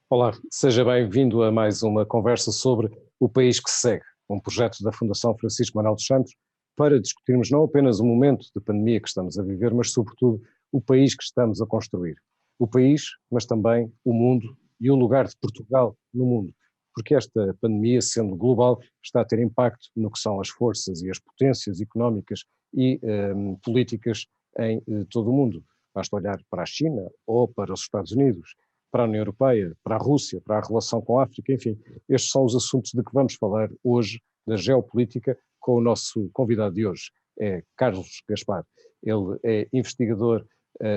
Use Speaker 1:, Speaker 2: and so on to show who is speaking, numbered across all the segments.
Speaker 1: Olá, seja bem-vindo a mais uma conversa sobre o país que se segue, um projeto da Fundação Francisco Manuel dos Santos para discutirmos não apenas o momento de pandemia que estamos a viver, mas sobretudo o país que estamos a construir. O país, mas também o mundo e o lugar de Portugal no mundo, porque esta pandemia, sendo global, está a ter impacto no que são as forças e as potências económicas e políticas em todo o mundo. Basta olhar para a China ou para os Estados Unidos, para a União Europeia, para a Rússia, para a relação com a África, enfim, estes são os assuntos de que vamos falar hoje, da geopolítica, com o nosso convidado de hoje, é Carlos Gaspar. Ele é investigador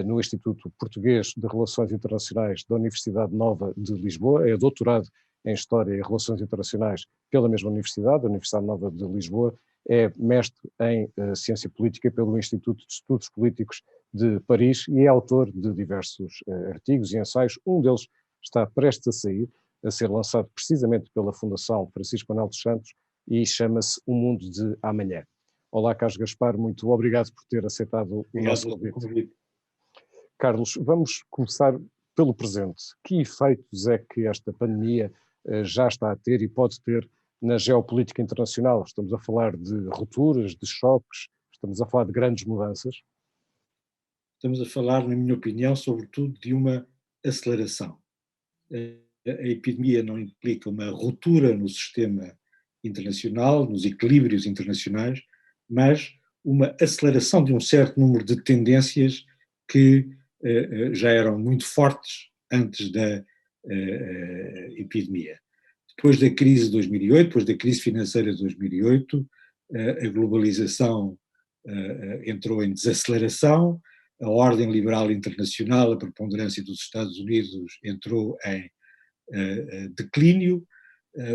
Speaker 1: no Instituto Português de Relações Internacionais da Universidade Nova de Lisboa, é doutorado em História e Relações Internacionais pela mesma universidade, a Universidade Nova de Lisboa, é mestre em Ciência Política pelo Instituto de Estudos Políticos de Paris e é autor de diversos artigos e ensaios. Um deles está prestes a sair, a ser lançado precisamente pela Fundação Francisco Manuel dos Santos e chama-se O Mundo de Amanhã. Olá, Carlos Gaspar, muito obrigado por ter aceitado o nosso convite. Carlos, vamos começar pelo presente. Que efeitos é que esta pandemia já está a ter e pode ter na geopolítica internacional? Estamos a falar de rupturas, de choques, estamos a falar de grandes mudanças?
Speaker 2: Estamos a falar, na minha opinião, sobretudo de uma aceleração. A epidemia não implica uma ruptura no sistema internacional, nos equilíbrios internacionais, mas uma aceleração de um certo número de tendências que já eram muito fortes antes da epidemia. Depois da crise de 2008, depois da crise financeira de 2008, a globalização entrou em desaceleração, a ordem liberal internacional, a preponderância dos Estados Unidos entrou em declínio,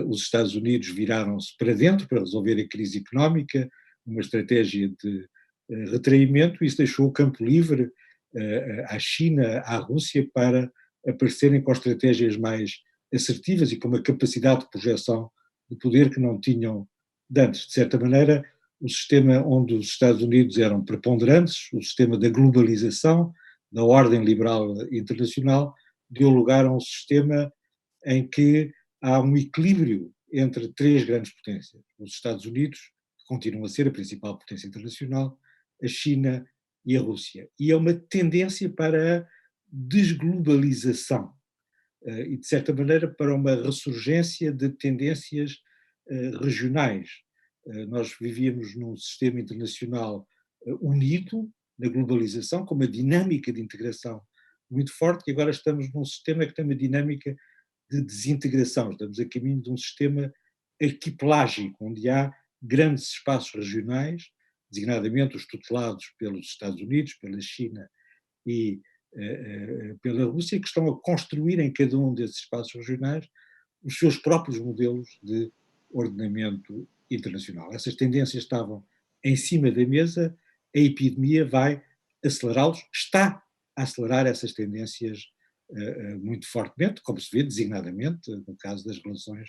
Speaker 2: os Estados Unidos viraram-se para dentro para resolver a crise económica, uma estratégia de retraimento, e isso deixou o campo livre à China, à Rússia, para aparecerem com estratégias mais assertivas e com uma capacidade de projeção de poder que não tinham de antes. De certa maneira, o sistema onde os Estados Unidos eram preponderantes, o sistema da globalização, da ordem liberal internacional, deu lugar a um sistema em que há um equilíbrio entre três grandes potências: os Estados Unidos, que continuam a ser a principal potência internacional, a China e a Rússia. E é uma tendência para a desglobalização e, de certa maneira, para uma ressurgência de tendências regionais. Nós vivíamos num sistema internacional unido na globalização, com uma dinâmica de integração muito forte, e agora estamos num sistema que tem uma dinâmica de desintegração. Estamos a caminho de um sistema arquipelágico, onde há grandes espaços regionais, designadamente os tutelados pelos Estados Unidos, pela China e pela Rússia, que estão a construir em cada um desses espaços regionais os seus próprios modelos de ordenamento internacional. Essas tendências estavam em cima da mesa, a epidemia vai acelerá-los, está a acelerar essas tendências muito fortemente, como se vê designadamente no caso das relações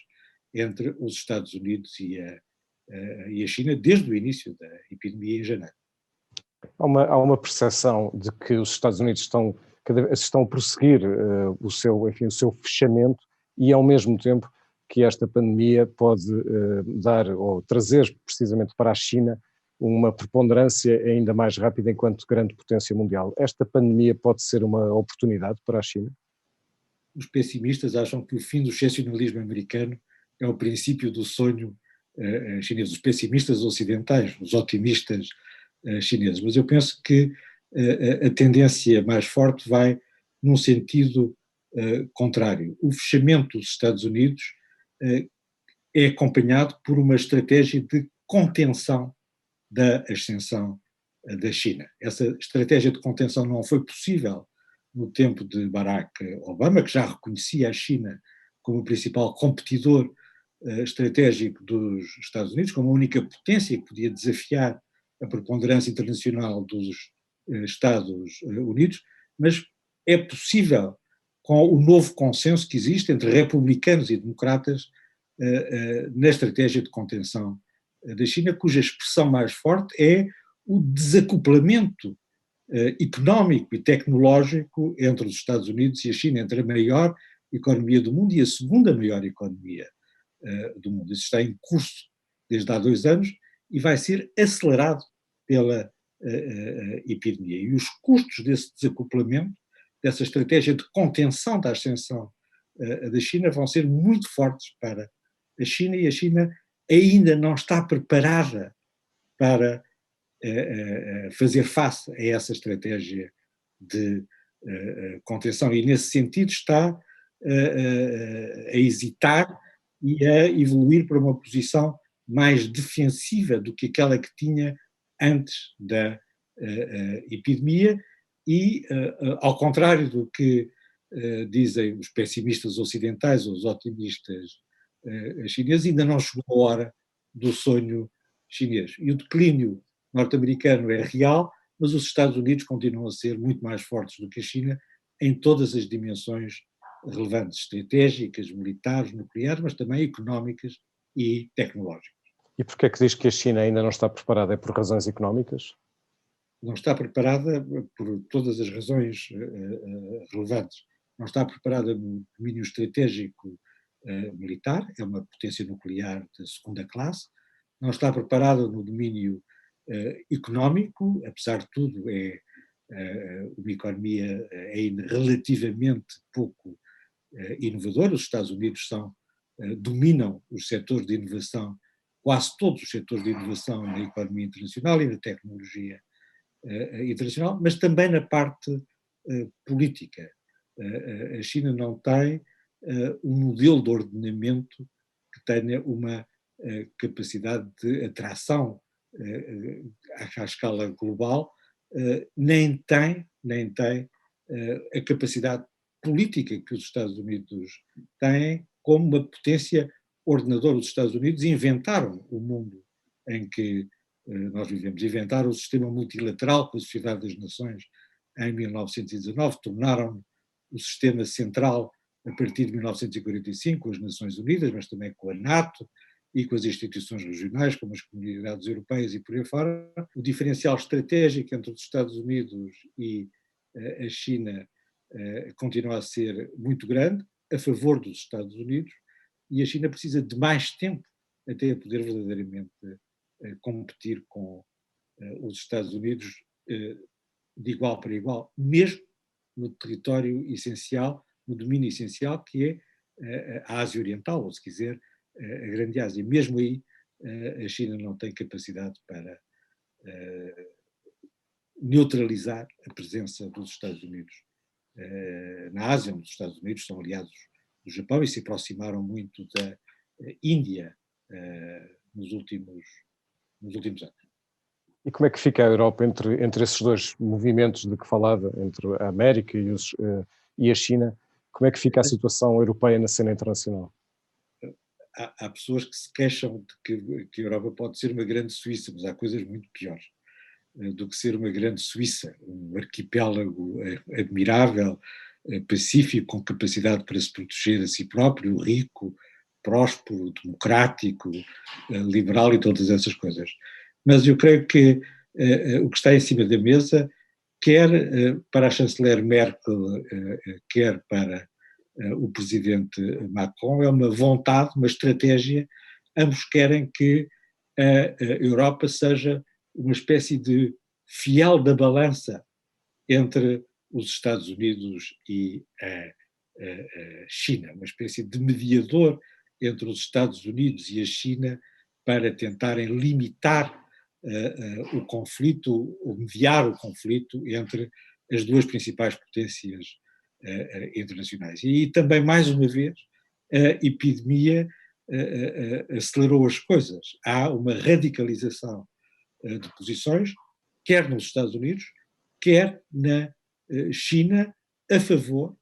Speaker 2: entre os Estados Unidos e a China, desde o início da epidemia em janeiro.
Speaker 1: Há uma percepção de que os Estados Unidos estão a prosseguir o seu fechamento e, ao mesmo tempo, que esta pandemia pode dar ou trazer precisamente para a China uma preponderância ainda mais rápida enquanto grande potência mundial. Esta pandemia pode ser uma oportunidade para a China?
Speaker 2: Os pessimistas acham que o fim do excepcionalismo americano é o princípio do sonho chinês. Os pessimistas ocidentais, os otimistas chineses. Mas eu penso que a tendência mais forte vai num sentido contrário. O fechamento dos Estados Unidos é acompanhado por uma estratégia de contenção da ascensão da China. Essa estratégia de contenção não foi possível no tempo de Barack Obama, que já reconhecia a China como o principal competidor estratégico dos Estados Unidos, como a única potência que podia desafiar a preponderância internacional dos Estados Unidos, mas é possível, com o novo consenso que existe entre republicanos e democratas, na estratégia de contenção da China, cuja expressão mais forte é o desacoplamento económico e tecnológico entre os Estados Unidos e a China, entre a maior economia do mundo e a segunda maior economia do mundo. Isso está em curso desde há 2 anos e vai ser acelerado pela epidemia. E os custos desse desacoplamento, dessa estratégia de contenção da ascensão da China, vão ser muito fortes para a China, e a China ainda não está preparada para fazer face a essa estratégia de contenção, e nesse sentido está a hesitar e a evoluir para uma posição mais defensiva do que aquela que tinha antes da epidemia, e ao contrário do que dizem os pessimistas ocidentais ou os otimistas chineses, ainda não chegou a hora do sonho chinês. E o declínio norte-americano é real, mas os Estados Unidos continuam a ser muito mais fortes do que a China em todas as dimensões relevantes, estratégicas, militares, nucleares, mas também económicas e tecnológicas.
Speaker 1: E porquê é que diz que a China ainda não está preparada? É por razões económicas?
Speaker 2: Não está preparada por todas as razões relevantes. Não está preparada no domínio estratégico militar, é uma potência nuclear de segunda classe. Não está preparada no domínio económico, apesar de tudo, é uma economia ainda relativamente pouco inovadora. Os Estados Unidos dominam os setores de inovação, quase todos os setores de inovação na economia internacional e na tecnologia internacional, mas também na parte política. A China não tem um modelo de ordenamento que tenha uma capacidade de atração à escala global, nem tem a capacidade política que os Estados Unidos têm como uma potência ordenadora. Os Estados Unidos inventaram o mundo em que nós vivemos, inventaram o sistema multilateral com a Sociedade das Nações em 1919, tornaram o sistema central a partir de 1945 com as Nações Unidas, mas também com a NATO e com as instituições regionais, como as comunidades europeias e por aí fora. O diferencial estratégico entre os Estados Unidos e a China continua a ser muito grande, a favor dos Estados Unidos, e a China precisa de mais tempo até poder verdadeiramente competir com os Estados Unidos de igual para igual, mesmo no território essencial, no domínio essencial que é a Ásia Oriental, ou se quiser, a Grande Ásia. Mesmo aí a China não tem capacidade para neutralizar a presença dos Estados Unidos na Ásia, onde os Estados Unidos são aliados do Japão e se aproximaram muito da Índia nos últimos anos.
Speaker 1: E como é que fica a Europa entre esses dois movimentos de que falava, entre a América e a China? Como é que fica a situação europeia na cena internacional?
Speaker 2: Há pessoas que se queixam de que a Europa pode ser uma grande Suíça, mas há coisas muito piores do que ser uma grande Suíça, um arquipélago admirável, pacífico, com capacidade para se proteger a si próprio, rico, próspero, democrático, liberal e todas essas coisas. Mas eu creio que o que está em cima da mesa, quer para a chanceler Merkel, quer para o presidente Macron, é uma vontade, uma estratégia. Ambos querem que a Europa seja uma espécie de fiel da balança entre os Estados Unidos e a China, uma espécie de mediador entre os Estados Unidos e a China para tentarem limitar o conflito, ou mediar o conflito entre as duas principais potências internacionais. E também, mais uma vez, a epidemia acelerou as coisas. Há uma radicalização de posições, quer nos Estados Unidos, quer na China, a favor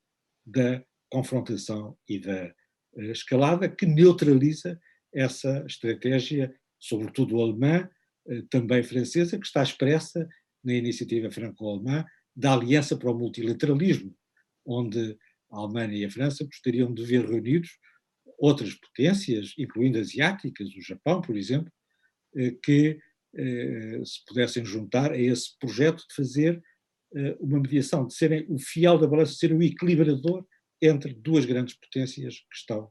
Speaker 2: da confrontação e da escalada, que neutraliza essa estratégia, sobretudo alemã, também francesa, que está expressa na iniciativa franco-alemã da Aliança para o Multilateralismo, onde a Alemanha e a França gostariam de ver reunidos outras potências, incluindo asiáticas, o Japão, por exemplo, que se pudessem juntar a esse projeto de fazer uma mediação, de serem o fiel da balança, de serem o equilibrador entre duas grandes potências que estão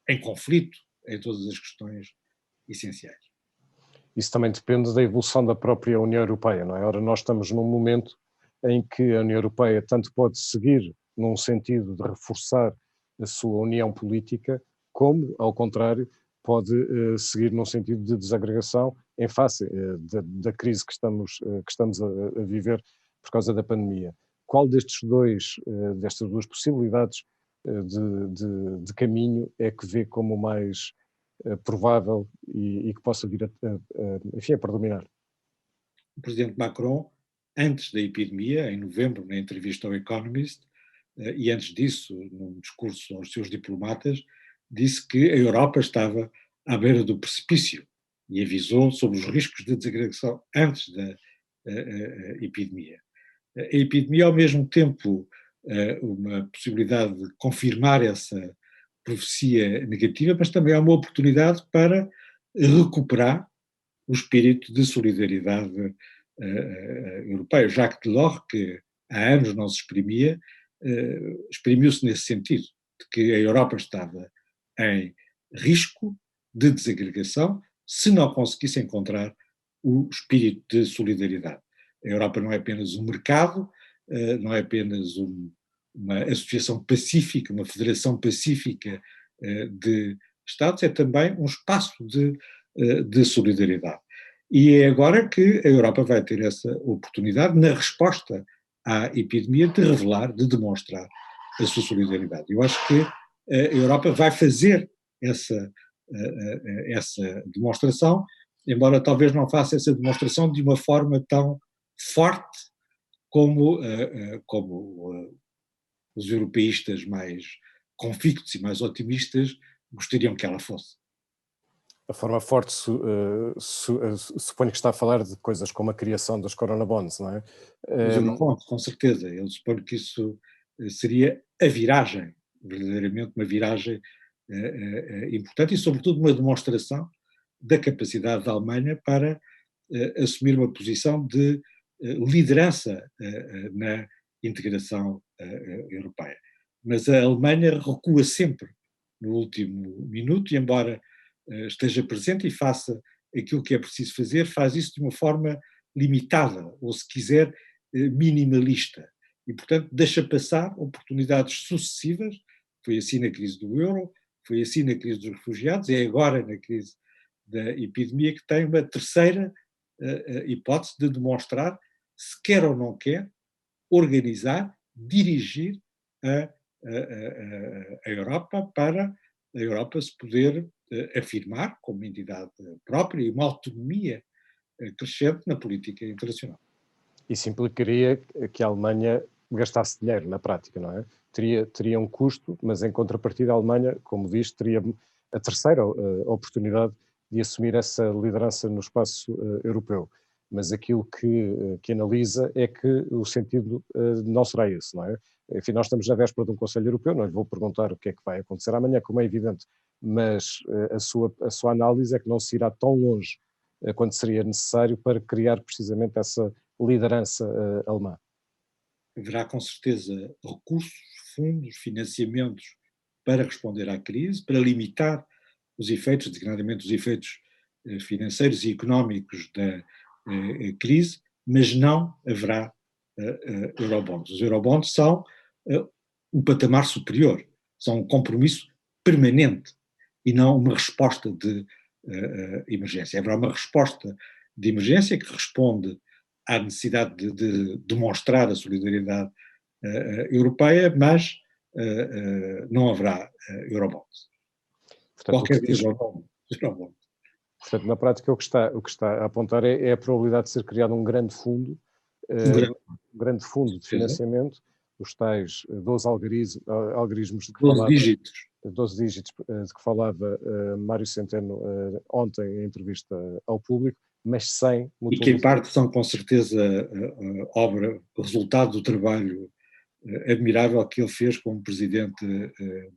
Speaker 2: em conflito em todas as questões essenciais.
Speaker 1: Isso também depende da evolução da própria União Europeia, não é? Ora, nós estamos num momento em que a União Europeia tanto pode seguir num sentido de reforçar a sua união política, como, ao contrário, pode seguir num sentido de desagregação em face da crise que estamos a viver por causa da pandemia. Qual destas duas possibilidades de caminho é que vê como mais provável e que possa vir enfim, a predominar?
Speaker 2: O presidente Macron, antes da epidemia, em novembro, na entrevista ao Economist, e antes disso, num discurso aos seus diplomatas, disse que a Europa estava à beira do precipício e avisou sobre os riscos de desagregação antes da epidemia. A epidemia, ao mesmo tempo, uma possibilidade de confirmar essa profecia negativa, mas também é uma oportunidade para recuperar o espírito de solidariedade europeu. Jacques Delors, que há anos não se exprimia, exprimiu-se nesse sentido, de que a Europa estava em risco de desagregação se não conseguisse encontrar o espírito de solidariedade. A Europa não é apenas um mercado, não é apenas uma associação pacífica, uma federação pacífica de Estados, é também um espaço de solidariedade. E é agora que a Europa vai ter essa oportunidade, na resposta à epidemia, de revelar, de demonstrar a sua solidariedade. Eu acho que a Europa vai fazer essa demonstração, embora talvez não faça essa demonstração de uma forma tão forte como os europeístas mais convictos e mais otimistas gostariam que ela fosse.
Speaker 1: A forma forte, suponho que está a falar de coisas como a criação dos Corona Bonds, não é?
Speaker 2: Os eurobonds, com certeza. Eu suponho que isso seria a viragem, verdadeiramente uma viragem importante e, sobretudo, uma demonstração da capacidade da Alemanha para assumir uma posição de liderança na integração europeia. Mas a Alemanha recua sempre no último minuto e, embora esteja presente e faça aquilo que é preciso fazer, faz isso de uma forma limitada, ou se quiser, minimalista. E, portanto, deixa passar oportunidades sucessivas. Foi assim na crise do euro, foi assim na crise dos refugiados, é agora na crise da epidemia que tem uma terceira hipótese de demonstrar se quer ou não quer organizar, dirigir a Europa para a Europa se poder afirmar como entidade própria e uma autonomia crescente na política internacional.
Speaker 1: Isso implicaria que a Alemanha gastasse dinheiro na prática, não é? Teria um custo, mas em contrapartida a Alemanha, como diz, teria a terceira oportunidade de assumir essa liderança no espaço europeu. Mas aquilo que analisa é que o sentido não será esse, não é? Enfim, nós estamos na véspera de um Conselho Europeu, não lhe vou perguntar o que é que vai acontecer amanhã, como é evidente, mas a sua análise é que não se irá tão longe quanto seria necessário para criar precisamente essa liderança alemã.
Speaker 2: Haverá com certeza recursos, fundos, financiamentos para responder à crise, para limitar os efeitos, designadamente os efeitos financeiros e económicos da crise, mas não haverá eurobonds. Os eurobonds são um patamar superior, são um compromisso permanente e não uma resposta de emergência. Haverá uma resposta de emergência que responde à necessidade de demonstrar a solidariedade europeia, mas não haverá eurobonds.
Speaker 1: Portanto,
Speaker 2: Qualquer eurobond.
Speaker 1: Portanto, na prática, o que está a apontar é a probabilidade de ser criado um grande fundo de financiamento, os tais 12 algarismos de que
Speaker 2: 12
Speaker 1: falava,
Speaker 2: dígitos.
Speaker 1: 12 dígitos de que falava Mário Centeno ontem em entrevista ao público, mas sem
Speaker 2: E que em parte são com certeza obra, resultado do trabalho admirável que ele fez como presidente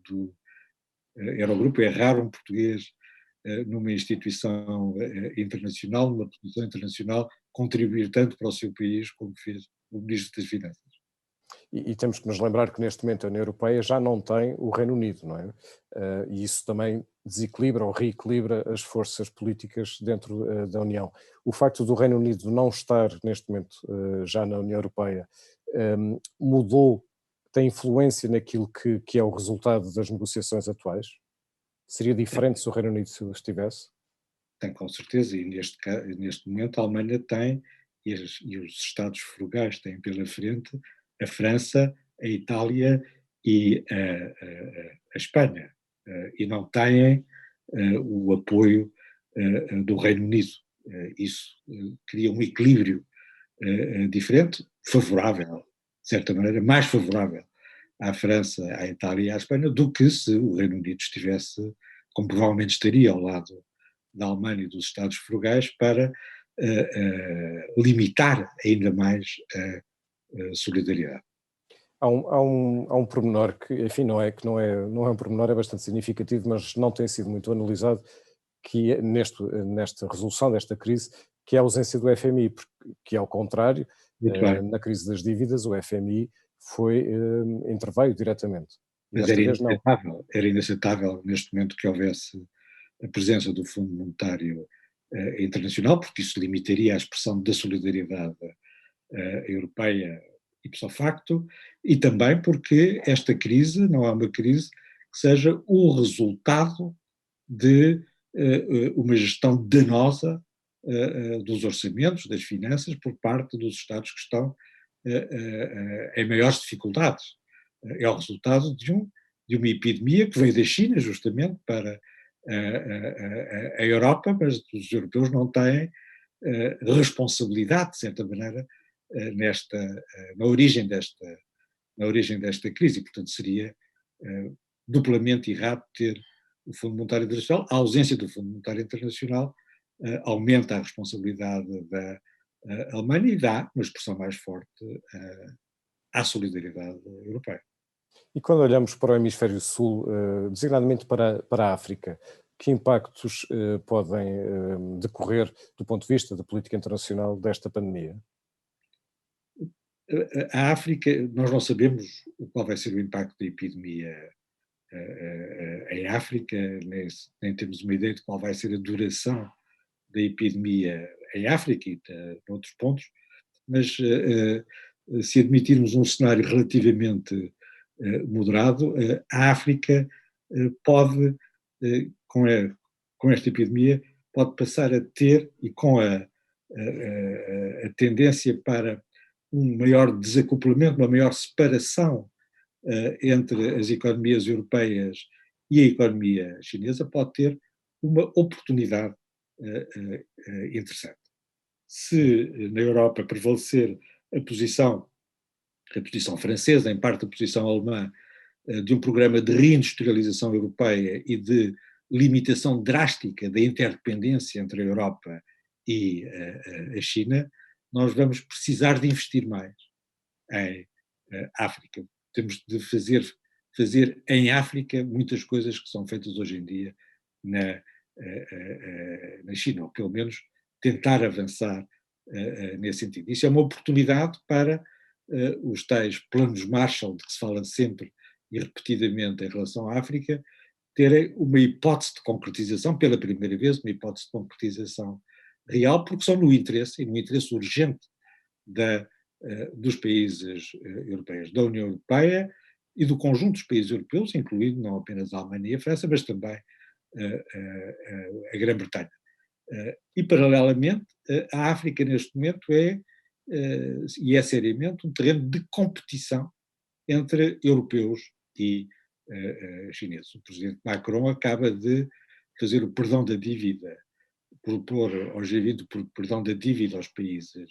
Speaker 2: do Eurogrupo. É raro um português numa instituição internacional, numa posição internacional, contribuir tanto para o seu país como fez o Ministro das Finanças.
Speaker 1: E temos que nos lembrar que neste momento a União Europeia já não tem o Reino Unido, não é? E isso também desequilibra ou reequilibra as forças políticas dentro da União. O facto do Reino Unido não estar neste momento já na União Europeia mudou, tem influência naquilo que é o resultado das negociações atuais? Seria diferente se o Reino Unido estivesse?
Speaker 2: Tem com certeza, e neste momento a Alemanha tem, e os Estados frugais têm pela frente, a França, a Itália e a Espanha, e não têm o apoio do Reino Unido. Isso cria um equilíbrio diferente, favorável, de certa maneira, mais favorável à França, à Itália e à Espanha do que se o Reino Unido estivesse, como provavelmente estaria ao lado da Alemanha e dos Estados frugais, para limitar ainda mais a solidariedade.
Speaker 1: Há um pormenor que, enfim, não é um pormenor, é bastante significativo, mas não tem sido muito analisado, que é nesta resolução desta crise, que é a ausência do FMI, que ao contrário,
Speaker 2: Muito bem,
Speaker 1: na crise das dívidas, o FMI interveio diretamente. E
Speaker 2: mas
Speaker 1: desta vez não.
Speaker 2: era inaceitável neste momento que houvesse a presença do Fundo Monetário Internacional, porque isso limitaria a expressão da solidariedade europeia ipso facto, e também porque esta crise não é uma crise que seja o resultado de uma gestão danosa dos orçamentos, das finanças, por parte dos Estados que estão em maiores dificuldades. É o resultado de uma epidemia que veio da China, justamente, para a Europa, mas os europeus não têm responsabilidade, de certa maneira, na origem desta crise, e, portanto, seria duplamente errado ter o Fundo Monetário Internacional. A ausência do Fundo Monetário Internacional aumenta a responsabilidade da Alemanha e dá uma expressão mais forte à solidariedade europeia.
Speaker 1: E quando olhamos para o hemisfério sul, designadamente para a África, que impactos podem decorrer do ponto de vista da política internacional desta pandemia?
Speaker 2: A África, nós não sabemos qual vai ser o impacto da epidemia em África, nem temos uma ideia de qual vai ser a duração da epidemia em África e noutros pontos, mas se admitirmos um cenário relativamente moderado, a África pode, com esta epidemia, pode passar a ter, e com a tendência para um maior desacoplamento, uma maior separação entre as economias europeias e a economia chinesa, pode ter uma oportunidade interessante. Se na Europa prevalecer a posição francesa, em parte a posição alemã, de um programa de reindustrialização europeia e de limitação drástica da interdependência entre a Europa e a China, nós vamos precisar de investir mais em África. Temos de fazer em África muitas coisas que são feitas hoje em dia na China, ou pelo menos tentar avançar nesse sentido. Isso é uma oportunidade para os tais planos Marshall, de que se fala sempre e repetidamente em relação à África, terem uma hipótese de concretização, pela primeira vez, uma hipótese de concretização real, porque são no interesse, e no interesse urgente dos países europeus, da União Europeia e do conjunto dos países europeus, incluindo não apenas a Alemanha e a França, mas também a Grã-Bretanha. E, paralelamente, a África, neste momento, e é seriamente, um terreno de competição entre europeus e chineses. O presidente Macron acaba de fazer o perdão da dívida, propor ao G20 o perdão da dívida aos países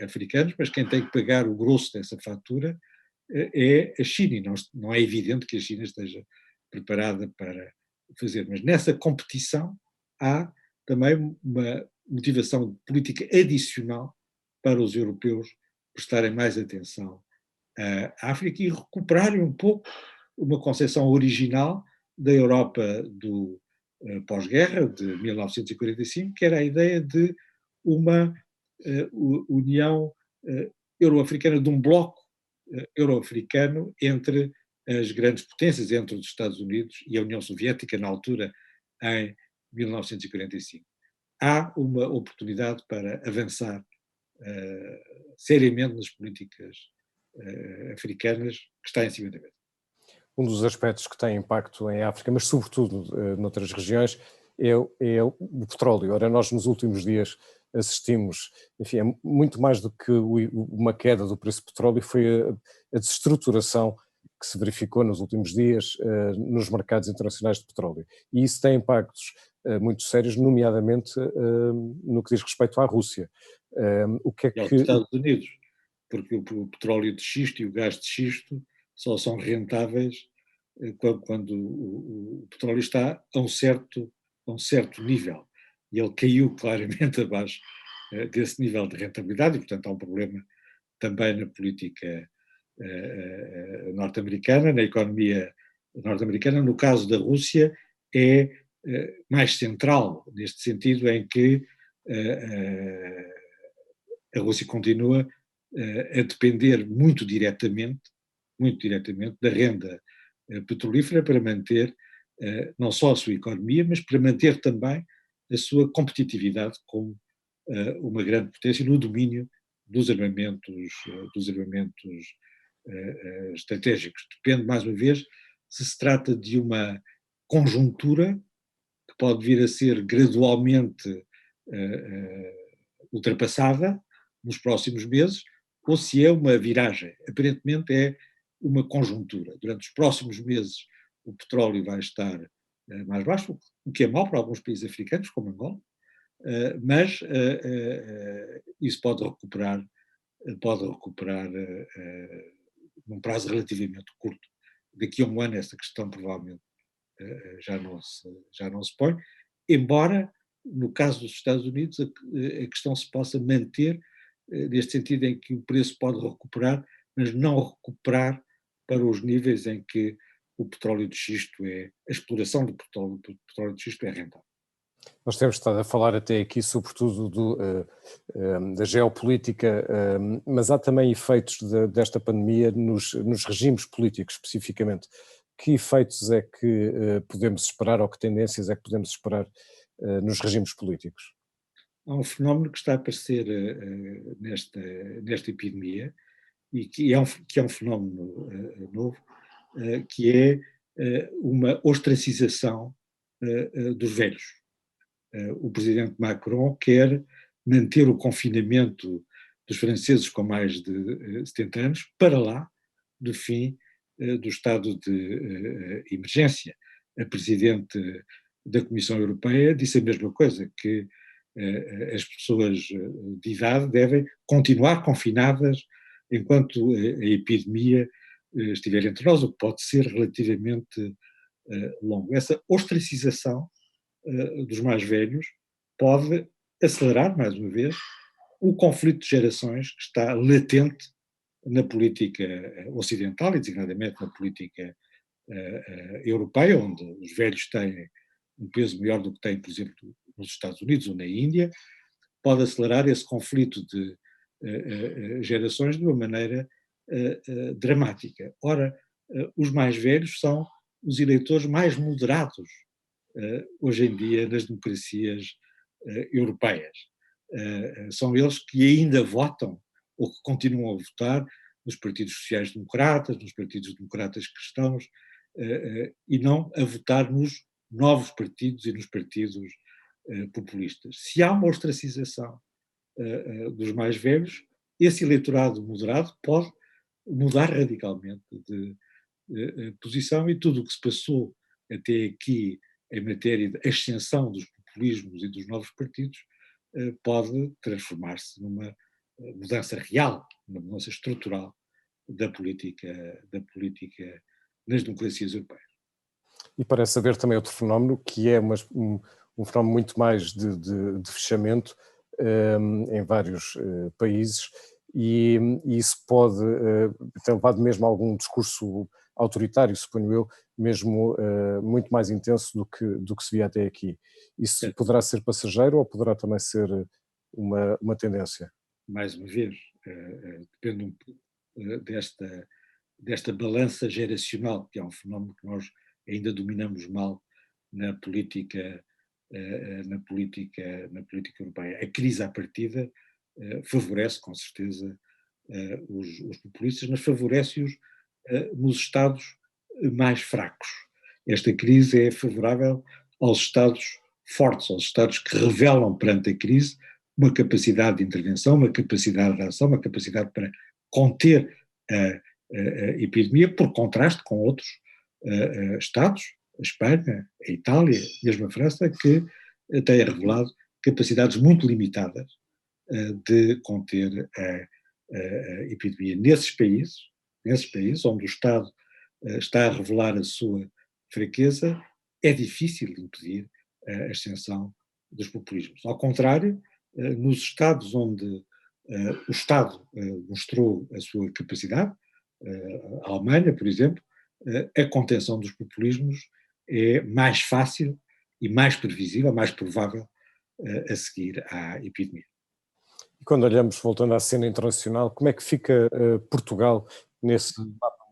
Speaker 2: africanos, mas quem tem que pagar o grosso dessa fatura é a China, e não é evidente que a China esteja preparada para fazer. Mas nessa competição há também uma motivação política adicional para os europeus prestarem mais atenção à África e recuperarem um pouco uma concepção original da Europa do pós-guerra, de 1945, que era a ideia de uma União Euro-Africana, de um bloco euro-africano entre as grandes potências, entre os Estados Unidos e a União Soviética, na altura, em 1945. Há uma oportunidade para avançar seriamente nas políticas africanas que está em cima da mesa.
Speaker 1: Um dos aspectos que tem impacto em África, mas sobretudo noutras regiões, é o petróleo. Ora, nós nos últimos dias assistimos, enfim, é muito mais do que uma queda do preço do petróleo, foi a desestruturação que se verificou nos últimos dias nos mercados internacionais de petróleo. E isso tem impactos muito sérios, nomeadamente no que diz respeito à Rússia. O que é
Speaker 2: E aos
Speaker 1: que...
Speaker 2: Estados Unidos, porque o petróleo de xisto e o gás de xisto só são rentáveis quando o petróleo está a um certo nível. E ele caiu claramente abaixo desse nível de rentabilidade, e, portanto, há um problema também na política norte-americana, na economia norte-americana. No caso da Rússia, é mais central, neste sentido em que a Rússia continua a depender muito diretamente da renda petrolífera para manter não só a sua economia, mas para manter também a sua competitividade como uma grande potência no domínio dos armamentos estratégicos. Depende, mais uma vez, se trata de uma conjuntura que pode vir a ser gradualmente ultrapassada nos próximos meses, ou se é uma viragem. Aparentemente é uma conjuntura. Durante os próximos meses o petróleo vai estar mais baixo, o que é mau para alguns países africanos, como Angola, mas isso pode recuperar num prazo relativamente curto. Daqui a um ano essa questão provavelmente já não se põe, embora no caso dos Estados Unidos a questão se possa manter neste sentido em que o preço pode recuperar, mas não recuperar para os níveis em que o petróleo de xisto a exploração do petróleo de xisto é rentável.
Speaker 1: Nós temos estado a falar até aqui sobretudo da geopolítica, mas há também efeitos desta pandemia nos regimes políticos especificamente. Que efeitos é que podemos esperar ou que tendências é que podemos esperar nos regimes políticos?
Speaker 2: Há um fenómeno que está a aparecer nesta epidemia e que é um fenómeno novo, que é uma ostracização dos velhos. O presidente Macron quer manter o confinamento dos franceses com mais de 70 anos para lá do fim do estado de emergência. A presidente da Comissão Europeia disse a mesma coisa, que as pessoas de idade devem continuar confinadas enquanto a epidemia estiver entre nós, o que pode ser relativamente longo. Essa ostracização dos mais velhos pode acelerar, mais uma vez, o conflito de gerações que está latente na política ocidental e, designadamente, na política europeia, onde os velhos têm um peso maior do que têm, por exemplo, nos Estados Unidos ou na Índia, pode acelerar esse conflito de gerações de uma maneira dramática. Ora, os mais velhos são os eleitores mais moderados hoje em dia nas democracias europeias. São eles que ainda votam ou que continuam a votar nos partidos sociais-democratas, nos partidos democratas cristãos, e não a votar nos novos partidos e nos partidos populistas. Se há uma ostracização dos mais velhos, esse eleitorado moderado pode mudar radicalmente de posição e tudo o que se passou até aqui em matéria de ascensão dos populismos e dos novos partidos pode transformar-se numa mudança real, uma mudança estrutural da política nas democracias europeias.
Speaker 1: E parece haver também outro fenómeno que é um fenómeno muito mais de fechamento em vários países e isso pode ter levado mesmo a algum discurso autoritário, suponho eu, mesmo muito mais intenso do que se via até aqui. Isso poderá ser passageiro ou poderá também ser uma tendência?
Speaker 2: Mais uma vez, depende desta balança geracional, que é um fenómeno que nós ainda dominamos mal na política, na política europeia. A crise à partida favorece, com certeza, os populistas, mas favorece-os nos Estados mais fracos. Esta crise é favorável aos Estados fortes, aos Estados que revelam perante a crise uma capacidade de intervenção, uma capacidade de ação, uma capacidade para conter a epidemia, por contraste com outros Estados, a Espanha, a Itália, mesmo a França, que têm revelado capacidades muito limitadas de conter a epidemia. Nesses países onde o Estado está a revelar a sua fraqueza, é difícil de impedir a ascensão dos populismos. Ao contrário, nos Estados onde o Estado mostrou a sua capacidade, a Alemanha, por exemplo, a contenção dos populismos é mais fácil e mais previsível, mais provável a seguir à epidemia.
Speaker 1: E quando olhamos, voltando à cena internacional, como é que fica Portugal nesse mapa?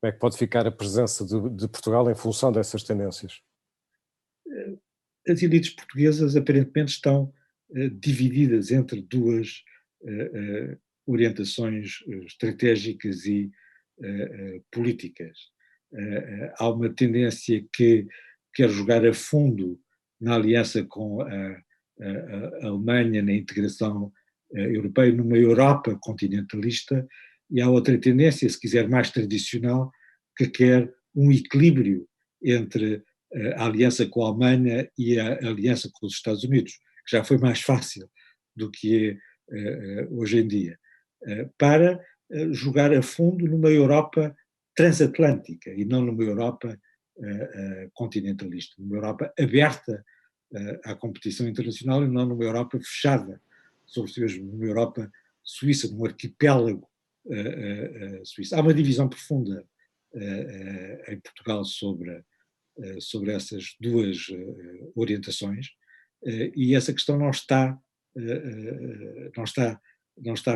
Speaker 1: Como é que pode ficar a presença de Portugal em função dessas tendências?
Speaker 2: As elites portuguesas aparentemente estão divididas entre duas orientações estratégicas e políticas. Há uma tendência que quer jogar a fundo na aliança com a Alemanha, na integração europeia, numa Europa continentalista, e há outra tendência, se quiser, mais tradicional, que quer um equilíbrio entre a aliança com a Alemanha e a aliança com os Estados Unidos, que já foi mais fácil do que é hoje em dia, para jogar a fundo numa Europa transatlântica e não numa Europa continentalista, numa Europa aberta à competição internacional e não numa Europa fechada sobre si mesmo, numa Europa suíça, num arquipélago suíço. Há uma divisão profunda em Portugal sobre essas duas orientações e essa questão não está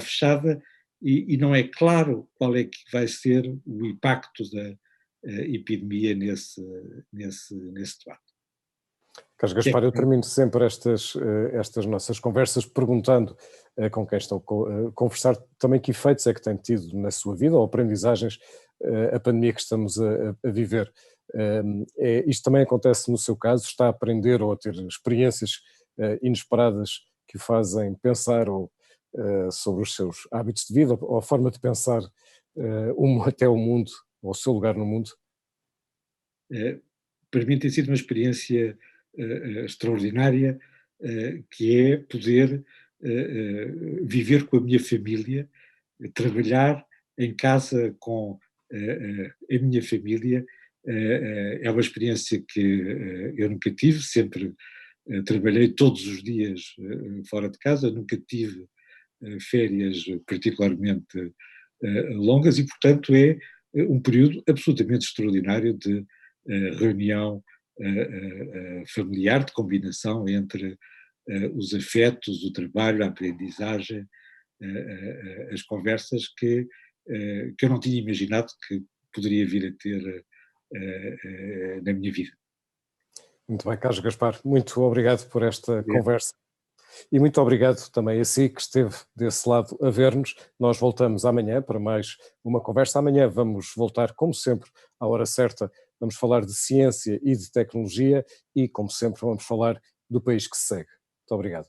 Speaker 2: fechada e não é claro qual é que vai ser o impacto da epidemia nesse debate.
Speaker 1: Carlos Gaspar, eu termino sempre estas nossas conversas perguntando com quem estou a conversar também que efeitos é que tem tido na sua vida ou aprendizagens a pandemia que estamos a viver. Isto também acontece no seu caso? Está a aprender ou a ter experiências inesperadas que o fazem pensar sobre os seus hábitos de vida ou a forma de pensar até o mundo, ou o seu lugar no mundo?
Speaker 2: Para mim tem sido uma experiência extraordinária, que é poder viver com a minha família, trabalhar em casa com a minha família. É uma experiência que eu nunca tive, sempre trabalhei todos os dias fora de casa, nunca tive férias particularmente longas e, portanto, é um período absolutamente extraordinário de reunião familiar, de combinação entre os afetos, o trabalho, a aprendizagem, as conversas que eu não tinha imaginado que poderia vir a ter na minha vida.
Speaker 1: Muito bem, Carlos Gaspar, muito obrigado por esta conversa e muito obrigado também a si que esteve desse lado a ver-nos. Nós voltamos amanhã para mais uma conversa. Amanhã vamos voltar, como sempre, à hora certa. Vamos falar de ciência e de tecnologia e, como sempre, vamos falar do país que se segue. Muito obrigado.